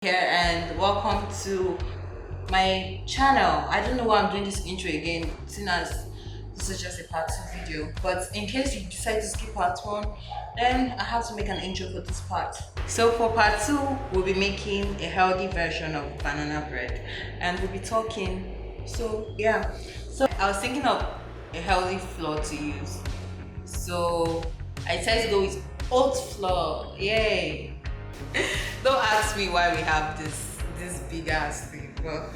Here and welcome to my channel. I don't know why I'm doing this intro again, seeing as this is just a part 2 video, but in case you decide to skip part 1, then I have to make an intro for this part. So for part 2, we'll be making a healthy version of banana bread and we'll be talking. So yeah, so I was thinking of a healthy flour to use, so I decided to go with oat flour. Yay! Don't ask me why we have this big ass thing, but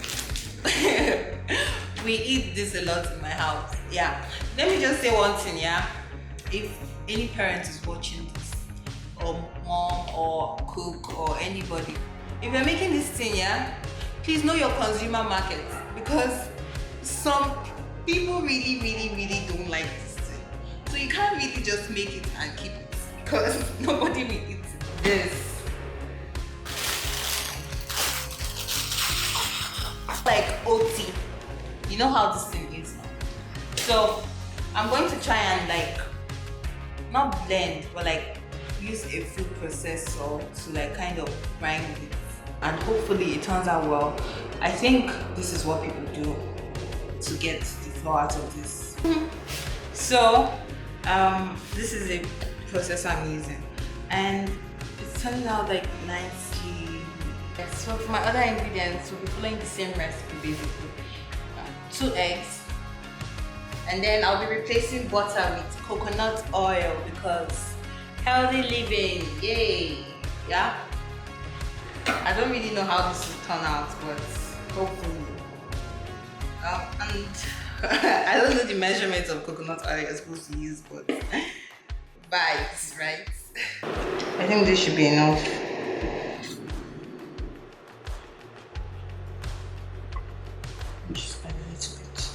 we eat this a lot in my house. Yeah. Let me just say one thing, yeah. If any parent is watching this, or mom or cook or anybody, if you're making this thing, yeah, please know your consumer market, because some people really don't like this thing. So you can't really just make it and keep it, because nobody will eat this. Like OT, you know how this thing is now. So I'm going to try and not blend, but use a food processor to kind of grind it, and hopefully it turns out well. I think this is what people do to get the flour out of this. So this is a processor I'm using, and it's turning out nicely. So for my other ingredients, we'll be following the same recipe basically. 2 eggs, and then I'll be replacing butter with coconut oil because healthy living, yay! Yeah. I don't really know how this will turn out, but hopefully. And I don't know the measurements of coconut oil you're supposed to use, but vibes, right? I think this should be enough. Just a little bit.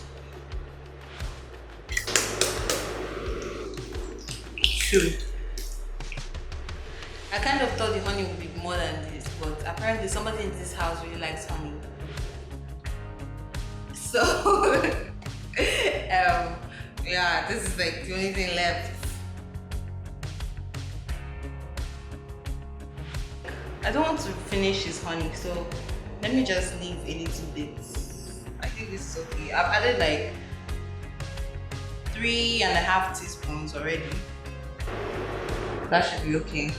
2. I kind of thought the honey would be more than this, but apparently somebody in this house really likes honey. So yeah, this is the only thing left. I don't want to finish his honey, so let me just leave a little bit. I think this is okay. I've added 3.5 teaspoons already. That should be okay. I'm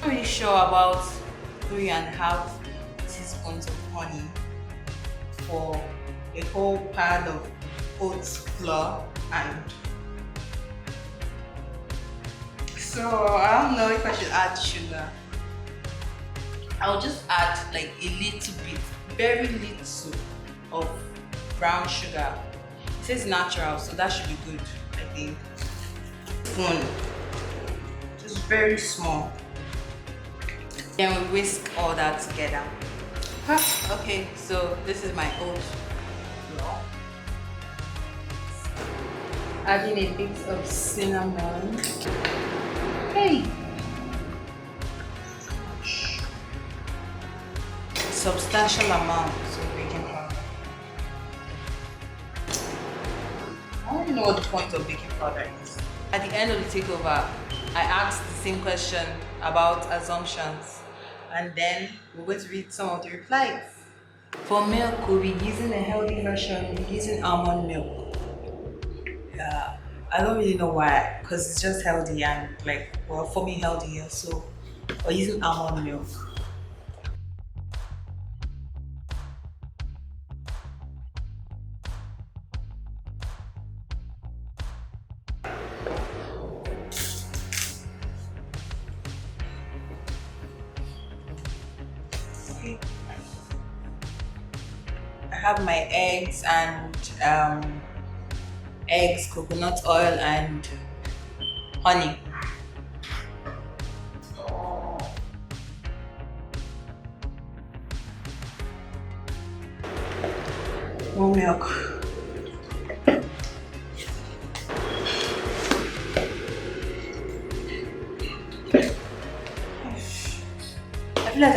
not really sure about 3.5 teaspoons of honey for a whole pan of oat flour, and so I don't know if I should add sugar. I'll just add a little bit, very little of brown sugar. It says natural, so that should be good, I think. Spoon, just very small. Then we whisk all that together. Okay, so this is my oat flour. Adding a bit of cinnamon. Hey! Substantial amount of baking powder. I don't even know what the point of baking powder is. At the end of the takeover, I asked the same question about assumptions, and then we're going to read some of the replies. For milk, we'll be using a healthy version. We're using almond milk. Yeah, I don't really know why, because it's just healthy and for me healthier, so we're using almond milk. I have my eggs and coconut oil and honey. More milk. I feel like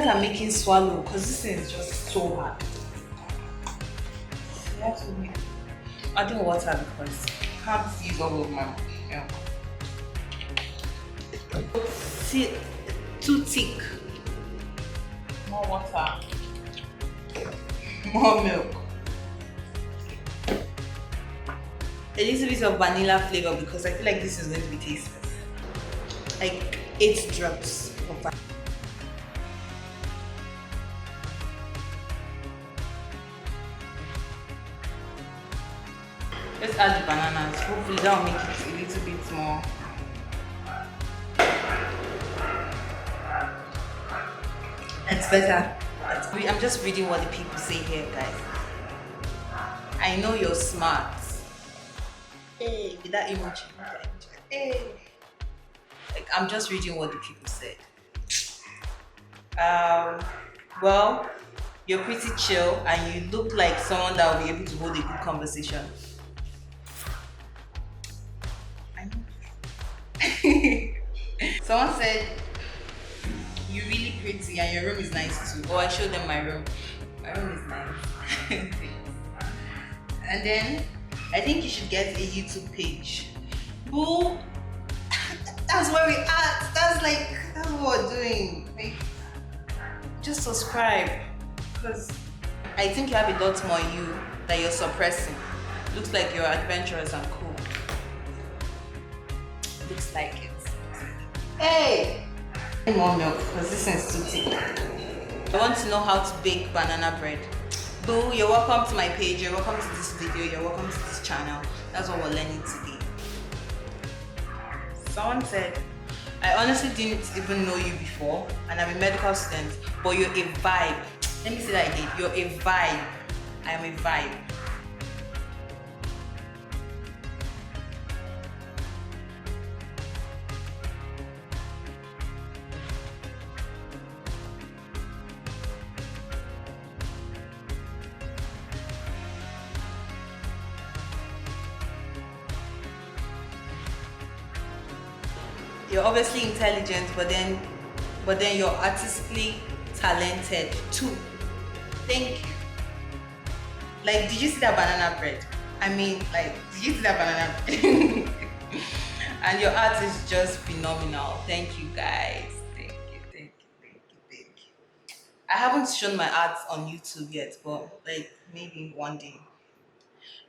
I'm making swallow because this thing is just so hard. So you have to make adding water because I can't use all of my milk. Too thick. more water, more milk, a little bit of vanilla flavor because I feel like this is going to be tasty. Like 8 drops of vanilla. Let's add the bananas. Hopefully that will make it a little bit more. It's better. I'm just reading what the people say here, guys. I know you're smart. Hey, with that emoji. Hey. Like, I'm just reading what the people said. Well, you're pretty chill and you look like someone that will be able to hold a good conversation. I know. Someone said, you're really pretty and your room is nice too. Oh, I showed them my room. My room is nice. And then, I think you should get a YouTube page. Boo! That's where we at. That's what we're doing. Like, just subscribe. Because I think you have a lot more in you that you're suppressing. Looks like you're adventurous and cool. Looks like it. Hey! More milk because this is too thick. I want to know how to bake banana bread. Boo, you're welcome to my page, you're welcome to this video, you're welcome to this channel. That's what we're learning today. Someone said, I honestly didn't even know you before and I'm a medical student, but you're a vibe. Let me say that again. You're a vibe. I am a vibe. You're obviously intelligent, but then you're artistically talented too. Thank you. Like, did you see that banana bread? I mean, like, did you see that banana bread? And your art is just phenomenal. Thank you, guys. Thank you. I haven't shown my art on YouTube yet, but like maybe one day.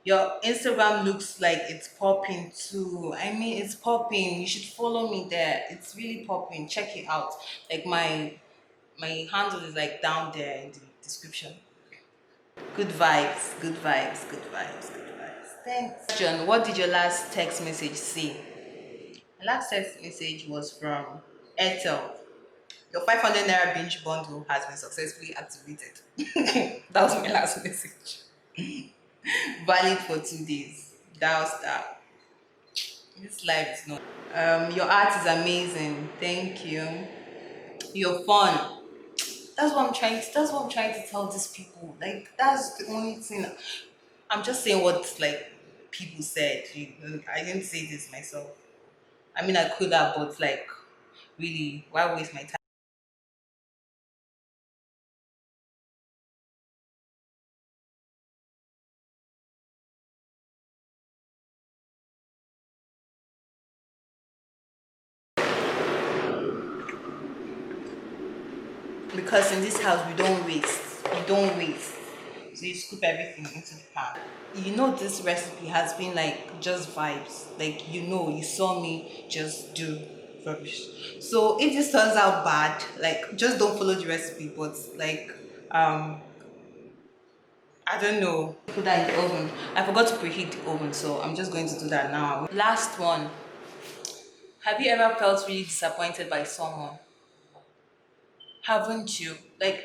Your Instagram looks like it's popping too. I mean, it's popping. You should follow me there. It's really popping. Check it out. Like my handle is like down there in the description. Good vibes, good vibes, good vibes, good vibes. Thanks. John, what did your last text message say? My last text message was from Airtel. Your 500 naira binge bundle has been successfully activated. That was my last message. Valid for 2 days. Dial star. This life is not. Your art is amazing. Thank you. You're fun. That's what I'm trying to tell these people. Like, that's the only thing. I'm just saying what like people said. I didn't say this myself. I mean, I could have, but like, really, why waste my time? Because in this house we don't waste. We don't waste. So you scoop everything into the pan. You know this recipe has been like just vibes. Like, you saw me just do rubbish. So if this turns out bad, like, just don't follow the recipe. But like I don't know. Put that in the oven. I forgot to preheat the oven, so I'm just going to do that now. Last one. Have you ever felt really disappointed by someone? Haven't you? Like,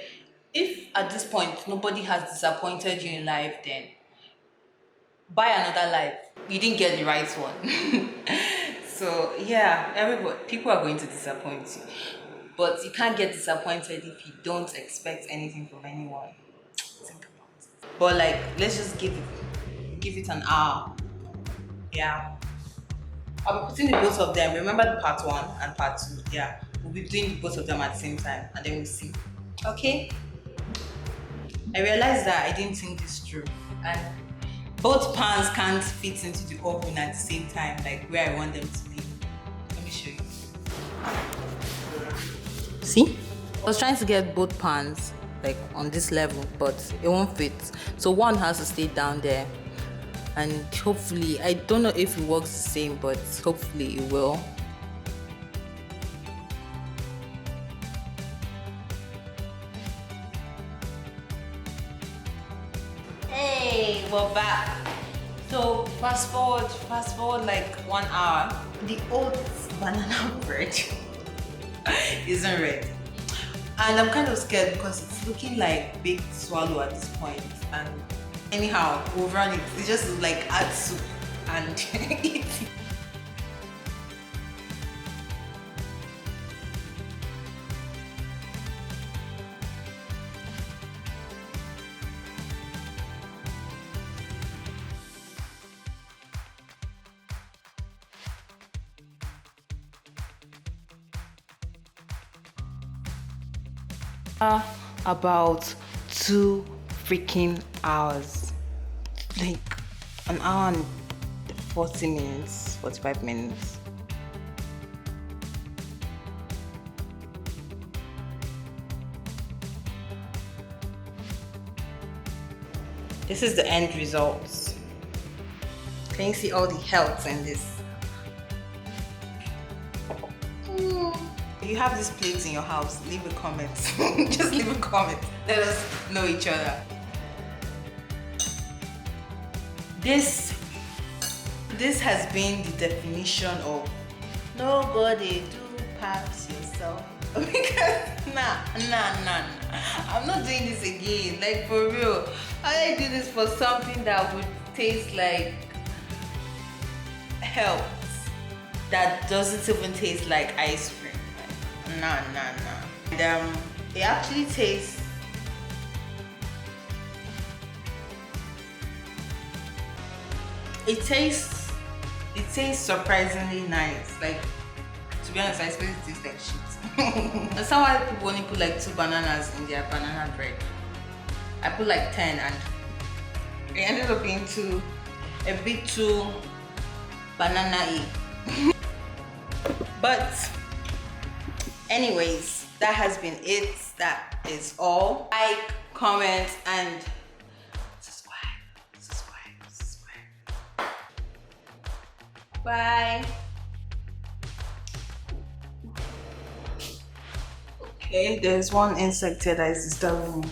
if at this point nobody has disappointed you in life, then buy another life. You didn't get the right one. So yeah, people are going to disappoint you. But you can't get disappointed if you don't expect anything from anyone. Think about it. But like, let's just give it an hour. Yeah. I'll be putting the both of them. Remember the part 1 and part 2. Yeah. We'll be doing both of them at the same time and then we'll see. Okay? I realized that I didn't think this through. And both pans can't fit into the oven at the same time, like where I want them to be. Let me show you. See? I was trying to get both pans like on this level, but it won't fit. So one has to stay down there, and hopefully, I don't know if it works the same, but hopefully it will. Hey, we're back. So fast forward like 1 hour. The oats banana bread isn't ready. And I'm kind of scared because it's looking like baked swallow at this point. And anyhow, we'll run it. It's just like add soup and eat. About 2 freaking hours, like an hour and 40 minutes, 45 minutes. This is the end results. Can you see all the health in this? If you have these plates in your house, leave a comment. Just leave a comment. Let us know each other. This has been the definition of nobody do pass yourself. Because nah. I'm not doing this again. Like for real. I do this for something that would taste like health. That doesn't even taste like ice cream. Nah. And it actually tastes surprisingly nice. Like, to be honest, I expect it tastes like shit. That's how why people only put like 2 bananas in their banana bread. I put like 10 and it ended up being a bit too banana-y. But anyways, that has been it. That is all. Like, comment, and subscribe. Bye. Okay, there's one insect here that is disturbing me.